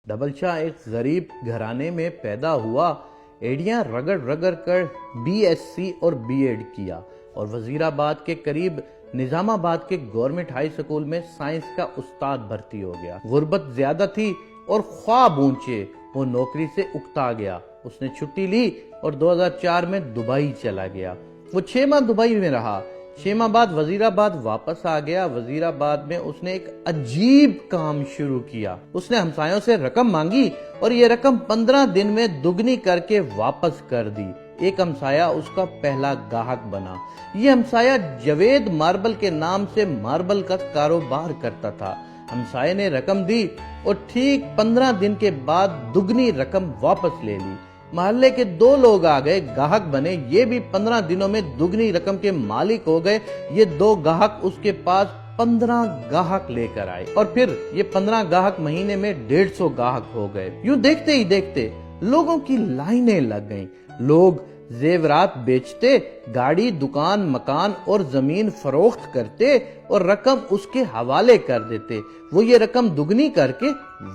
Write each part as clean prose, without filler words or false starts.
Double شاہ ایک غریب گھرانے میں پیدا ہوا، ایڑیاں رگڑ رگڑ کر BSc اور B.Ed کیا اور وزیر آباد کے قریب نظام آباد کے گورنمنٹ ہائی سکول میں سائنس کا استاد بھرتی ہو گیا۔ غربت زیادہ تھی اور خواب اونچے، وہ نوکری سے اکتا گیا۔ اس نے چھٹی لی اور 2004 میں دبئی چلا گیا۔ وہ 6 ماہ دبئی میں رہا۔ 6 ماہ بعد وزیر آباد واپس آ گیا۔ وزیر آباد میں اس نے ایک عجیب کام شروع کیا۔ اس نے ہمسایوں سے رقم مانگی اور یہ رقم 15 دن میں دگنی کر کے واپس کر دی۔ ایک ہمسایہ اس کا پہلا گاہک بنا۔ یہ ہمسایہ جوید ماربل کے نام سے ماربل کا کاروبار کرتا تھا۔ ہمسایہ نے رقم دی اور ٹھیک 15 دن کے بعد دگنی رقم واپس لے لی۔ محلے کے 2 لوگ آ گئے، گاہک بنے، یہ بھی 15 دنوں میں دگنی رقم کے مالک ہو گئے۔ یہ 2 گاہک اس کے پاس 15 گاہک لے کر آئے اور پھر یہ 15 گاہک مہینے میں 150 گاہک ہو گئے۔ یوں دیکھتے ہی دیکھتے لوگوں کی لائنیں لگ گئیں۔ لوگ زیورات بیچتے، گاڑی، دکان، مکان اور زمین فروخت کرتے اور رقم اس کے حوالے کر دیتے۔ وہ یہ رقم دگنی کر کے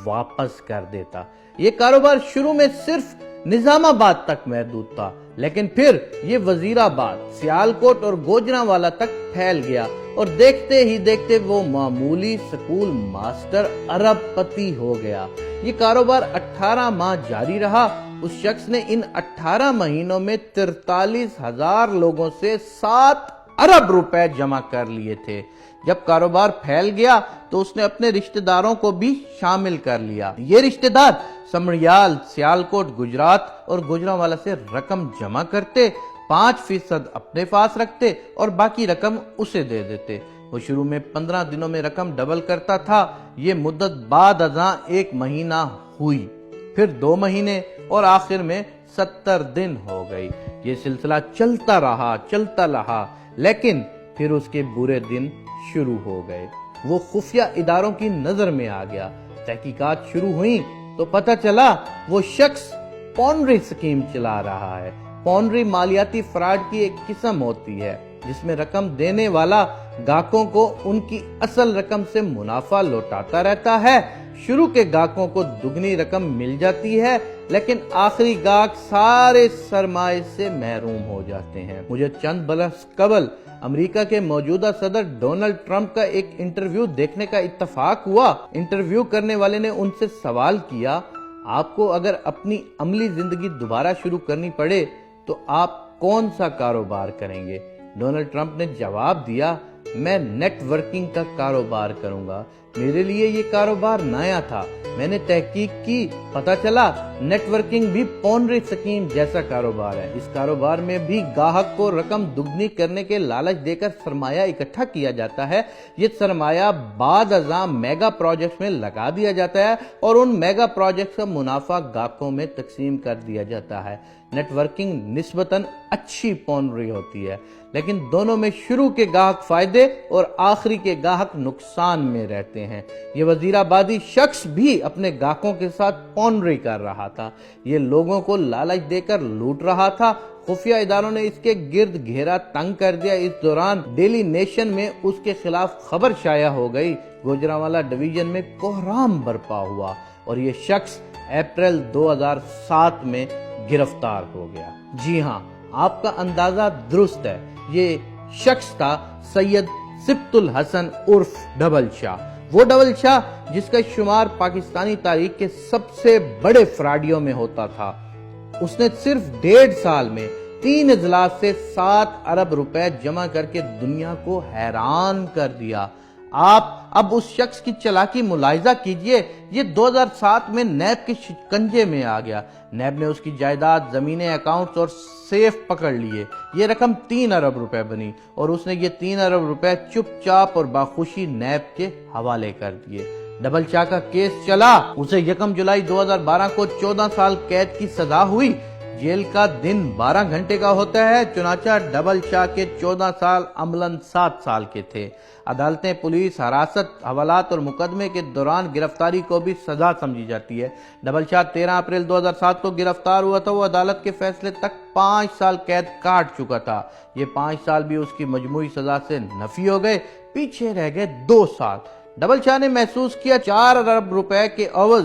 واپس کر دیتا۔ یہ کاروبار شروع میں صرف نظام آباد تک محدود تھا، لیکن پھر یہ وزیر آباد، سیالکوٹ اور گوجرانوالہ تک پھیل گیا اور دیکھتے ہی دیکھتے وہ معمولی سکول ماسٹر ارب پتی ہو گیا۔ یہ کاروبار 18 ماہ جاری رہا۔ اس شخص نے ان 18 مہینوں میں 43,000 لوگوں سے 7 ارب روپے جمع کر لیے تھے۔ جب کاروبار پھیل گیا تو اس نے اپنے رشتہ داروں کو بھی شامل کر لیا۔ یہ رشتہ دار سمریال، سیالکوٹ، گجرات اور گوجرانوالہ سے رقم جمع کرتے، 5% اپنے پاس رکھتے اور باقی رقم اسے دے دیتے۔ وہ شروع میں 15 دنوں میں رقم ڈبل کرتا تھا۔ یہ مدت بعد ازاں 1 مہینہ ہوئی، پھر 2 مہینے اور آخر میں 70 دن ہو گئی۔ یہ سلسلہ چلتا رہا، لیکن پھر اس کے برے دن شروع ہو گئے۔ وہ خفیہ اداروں کی نظر میں آ گیا۔ تحقیقات شروع ہوئیں تو پتہ چلا وہ شخص پونڈری سکیم چلا رہا ہے۔ پونڈری مالیاتی فراڈ کی ایک قسم ہوتی ہے جس میں رقم دینے والا گاہکوں کو ان کی اصل رقم سے منافع لوٹاتا رہتا ہے۔ شروع کے گاہکوں کو دگنی رقم مل جاتی ہے، لیکن آخری گاہک سارے سرمائے سے محروم ہو جاتے ہیں۔ مجھے چند برس قبل امریکہ کے موجودہ صدر ڈونلڈ ٹرمپ کا ایک انٹرویو دیکھنے کا اتفاق ہوا۔ انٹرویو کرنے والے نے ان سے سوال کیا، آپ کو اگر اپنی عملی زندگی دوبارہ شروع کرنی پڑے تو آپ کون سا کاروبار کریں گے؟ ڈونلڈ ٹرمپ نے جواب دیا، میں نیٹ ورکنگ کا کاروبار کروں گا۔ میرے لیے یہ کاروبار نیا تھا۔ میں نے تحقیق کی، پتہ چلا نیٹ ورکنگ بھی پونڈری سکیم جیسا کاروبار ہے۔ اس کاروبار میں بھی گاہک کو رقم دگنی کرنے کے لالچ دے کر سرمایہ اکٹھا کیا جاتا ہے۔ یہ سرمایہ بعد ازاں میگا پروجیکٹس میں لگا دیا جاتا ہے اور ان میگا پروجیکٹس کا منافع گاہکوں میں تقسیم کر دیا جاتا ہے۔ نیٹ ورکنگ نسبتاً اچھی پونڈری ہوتی ہے، لیکن دونوں میں شروع کے گاہک فائدے اور آخری کے گاہک نقصان میں رہتے ہیں۔ یہ وزیر آبادی شخص بھی اپنے گاہکوں کے ساتھ پونڈری کر رہا تھا۔ یہ لوگوں کو لالچ دے کر لوٹ رہا تھا۔ خفیہ اداروں نے اس کے گرد گھیرا تنگ کر دیا۔ اس دوران ڈیلی نیشن میں اس کے خلاف خبر شائع ہو گئی۔ گوجرانوالہ ڈویژن میں کوہرام برپا ہوا اور یہ شخص اپریل 2007 میں گرفتار ہو گیا۔ جی ہاں، آپ کا اندازہ درست ہے، یہ شخص تھا سید سبط الحسن عرف ڈبل شاہ۔ وہ ڈبل شاہ جس کا شمار پاکستانی تاریخ کے سب سے بڑے فراڈیوں میں ہوتا تھا۔ اس نے صرف 1.5 سال میں 3 اضلاع سے 7 ارب روپے جمع کر کے دنیا کو حیران کر دیا۔ آپ اب اس شخص کی چالاکی ملاحظہ کیجئے۔ یہ 2007 میں نیب کے شکنجے میں آ گیا۔ نیب نے اس کی جائیداد، زمینیں، اکاؤنٹس اور سیف پکڑ لیے۔ یہ رقم 3 ارب روپے بنی اور اس نے یہ 3 ارب روپے چپ چاپ اور باخوشی نیب کے حوالے کر دیے۔ ڈبل شاہ کا کیس چلا۔ اسے 1 جولائی 2012 کو 14 سال قید کی سزا ہوئی۔ جیل کا دن 12 گھنٹے کا ہوتا ہے، چنانچہ ڈبل شاہ کے 14 سال عملاً 7 سال کے تھے۔ عدالتیں پولیس حراست، حوالات اور مقدمے کے دوران گرفتاری کو بھی سزا سمجھی جاتی ہے۔ ڈبل شاہ 13 اپریل 2007 کو گرفتار ہوا تھا۔ وہ عدالت کے فیصلے تک 5 سال قید کاٹ چکا تھا۔ یہ 5 سال بھی اس کی مجموعی سزا سے نفی ہو گئے، پیچھے رہ گئے 2 سال۔ ڈبل شاہ نے محسوس کیا 4 ارب روپے کے عوض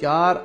4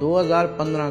2015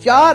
4